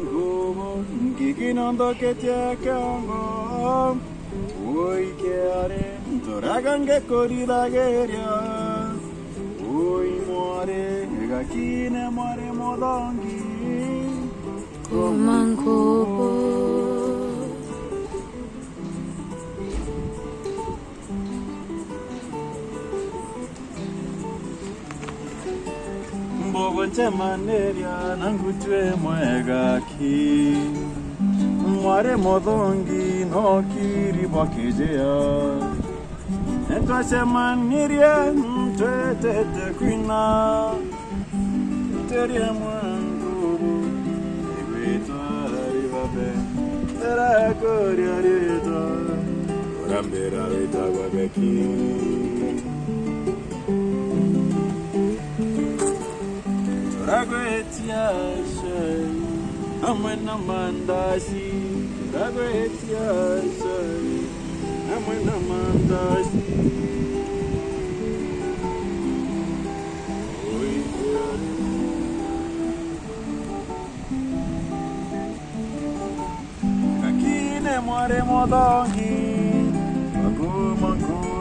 mangubo ngikinondo ketyakango Oi keare Toragange korida geria Oi more Gakine more modongi Mangubo Mbobonche maneria nangutwe mwegaki Mware modongi no kiri bakijea Entwase maniria ntwetete kwina Terie mwangubu Igwita rivabe Tera koria rita Orambera rita wabeki Ragwetia shai Amwena mandasi Ragwetia shai Amwena mandasi Oi keare Kakine mware modongi Mangu mangu